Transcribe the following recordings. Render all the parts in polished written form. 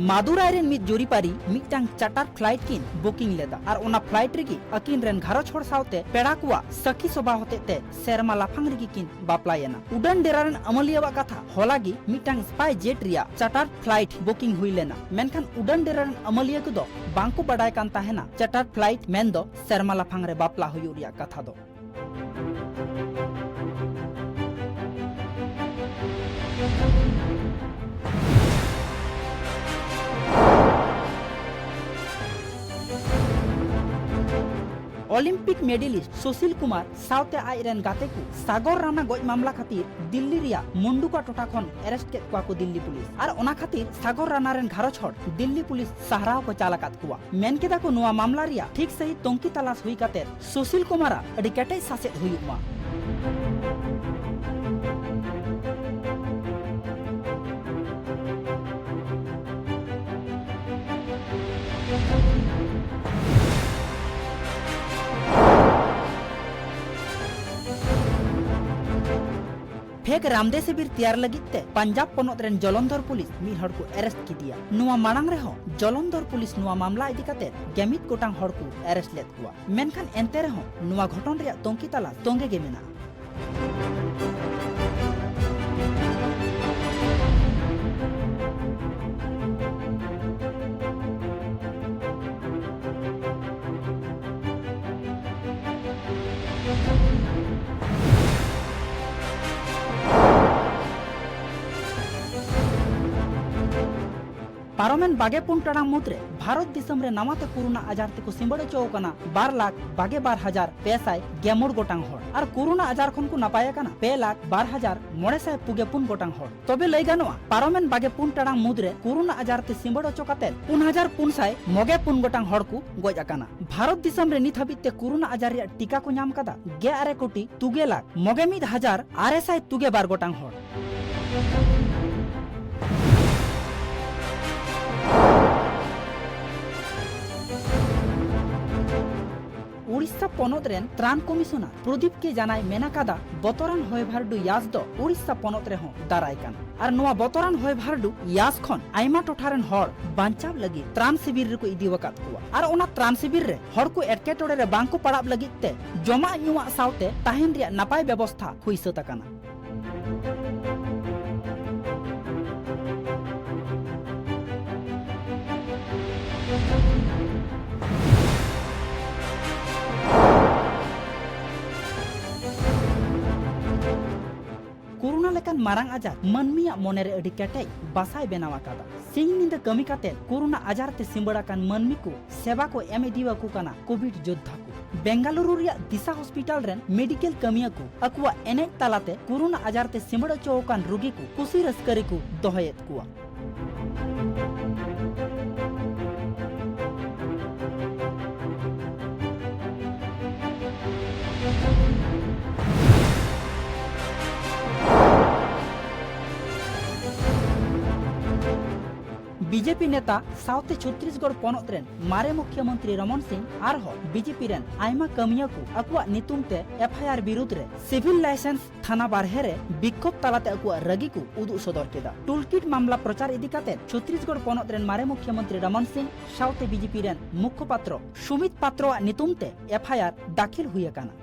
मादुराई rain मिद जुरीपारी मिटांग charter flight किन booking लेदा और ओना फ्लाइट रेगी अकिन रेन घारोच होड़ सावते पेड़ा कुआ सखी सभा होतेते सेरमा लाफांग रेगी किन बापलायना उड़ान डेरा रेन अमलियावा कथा होलागी मिटांग स्पाई जेट रिया चार्टर फ्लाइट बुकिंग हुई लेना मेनखान उड़ान डेरा रेन अमलिया कुदो बांको बडाय कान ताहेना चार्टर फ्लाइट मेन दो सेरमा लाफांग रे बापला हुयु रिया कथा दो ओलंपिक मेडलिस्ट सुशील कुमार साउते आइरेन गाते को सागर राना गज मामला खातिर दिल्ली रिया मुंडुका टोटा खन अरेस्ट केत कुआ को दिल्ली पुलिस और ओना खातिर सागर राना रेन घारोच हड़ दिल्ली पुलिस सहाराव को चालाकात कुआ मेन केदा को नुआ मामला रिया ठीक सही तोंकी तलाश हुई काते सुशील कुमार अडी केटे सासेत हुयुमा फेक रामदेव शिविर तैयार लगिते पंजाब पनत रेन जलंधर पुलिस मिद हड़ को अरेस्ट की दिया नुआ मांग रेहो जलंधर पुलिस नुआ मामला इदी काते गेमित गोटांग हड़ को अरेस्ट लेत कुआ मेनखान एंते रेहो नुआ घटन रिया तोंकी तला तोंगे गे मेना पारोमेन बागे पुन टाड़ांग मुद्रे भारत दिसम रे नामाते कोरोना आजार ते को सिंबड़े चौकना 12,22,500 गेमुड़ गोटांग हड़ और कोरोना आजार खन को नपाया कना 2,12,900 पुगे पुन गोटांग हड़ तबे लई गानोआ पारोमेन बागे पुन टाड़ांग मुद्रे कोरोना आजार ते सिंबड़े चौकाते 4,500 मोगे पुन गोटांग हड़ को गज आकाना भारत दिसम रे नित हाबिते कोरोना आजार रे टीका को नाम कदा 11 कोटी 2 लाख मोगे 1,602 गोटांग हड़ उड़ीसा पनत रेन त्रान कमिशनर प्रदीप के जानाय मेना कादा बतरान होय भारडु यास दो उड़ीसा पनत रे हों दाराय कान और नुआ बतरान होय भारडु यास खन आइमा टोठारेन हड़ बांचाव लगी त्रान शिविर रे को इदी वकात कुआ और ओना त्रान शिविर रे हड़ को एटकेटोड़े रे बांको पड़ाब लगिते जमा नुआ सावते ताहेन रिया नापाय व्यवस्था हुई सतकाना कोरोना लेकान मारांग आजार मनमिया मोने रे अडी केटे बासाय बेनावा कादा सिंह निंदा कमी काते कोरोना आजार ते सिंबड़ा कान मनमी को सेवा को एम दीवा को काना कोविड योद्धा को बेंगलुरु रिया दिशा हॉस्पिटल रेन मेडिकल कमिया को अकुआ एने तालाते कोरोना आजार ते सिंबड़ा चौकान रोगी को कुसी रस्करी को दोहयत कुआ बीजेपी नेता साउथे छत्तीसगढ़ पनत रेन मारे मुख्यमंत्री रमन सिंह और बीजेपी रेन आयमा कमिया को अकुआ नितुम ते एफआईआर विरुद्ध रे सिविल लाइसेंस थाना बारहे रे विक्षोभ तालाते अकुआ रगी को उदु सदर केदा टूलकिट मामला प्रचार इदी काते छत्तीसगढ़ पनत रेन मारे मुख्यमंत्री रमन सिंह साउथे बीजेपी रेन मुखपात्र सुमित पात्रोआ नितुम ते एफआईआर दाखिल हुई काना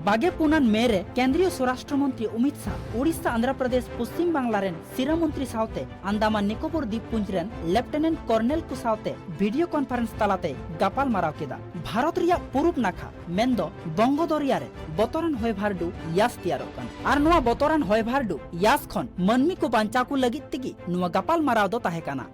बागे पुनान मेरे केंद्रीय स्वराष्ट्र मंत्री अमित शाह उड़ीसा आंध्र प्रदेश पश्चिम बांग्ला रेन सिरा मंत्री सावते अंदामान निकोबर द्वीपपुंज रेन लेफ्टिनेंट कर्नेल को सावते वीडियो कॉन्फ्रेंस तालाते गापाल माराव केदा भारत रिया पूर्व नाखा मेंदो बंगो दरिया रे बतरान होय भारडु यास तैयारोग कान आर नुआ बतरान होय भारडु यास खन मनमी को बांचा को लगित तिगी नुआ गापाल माराव दो ताहे काना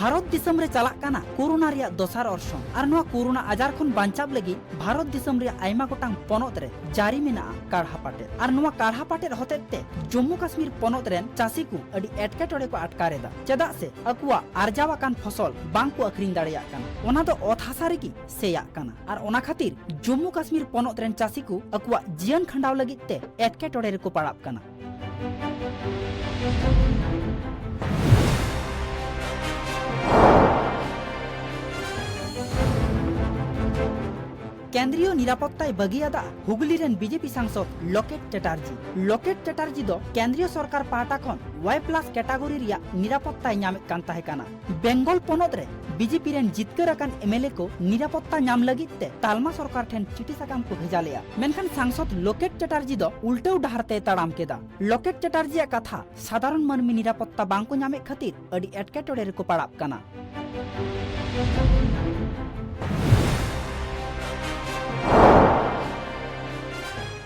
भारत दिसम रे चलाक काना कोरोना रिया दोसार ऑर्सों और नोआ कोरोना आजार खन बांचाव लगी भारत दिसम रे आयमा गोटांग पोनोत रे जारी मेना काढ़ा पाटे और नोआ काढ़ा पाटे होतेते जम्मू काश्मीर पोनोत रेन चासी को अडी एटकेटोड़े को अटकारेदा चेदा से अकुआ आर्जावा कान फसल बांग को अखरिंग दाड़ेया काना ओना दो ओत हासा रेगी सेया काना और ओना खातिर जम्मू काश्मीर पोनोत रेन चासी को अकुआ जीवन खंडाव लगी ते एटकेटोड़े रे को पड़ाब काना। केंद्रीय निरापत्ताय बगियादा हुगली रेन बीजेपी सांसद लोकेट चैटार्जी दो केंद्रीय सरकार पाहटा खन Y+ कैटेगरी रिया निरापत्ताय नामे कान ताहे काना। बेंगल पोनोत रे बीजेपी रेन जितकर अकान एमएलए को निरापत्ता नाम लगी ते तालमा सरकार ठेन चिठी साकाम को भेजा लिया मेनखान सांसद लोकेट चैटार्जी दो उल्टे डहार ते ताड़ाम केदा। लोकेट चैटार्जी कथा साधारण मानमी निरापत्ता बांको नामे खातिर अडी एटकेटोड़े रे को पड़ाब काना।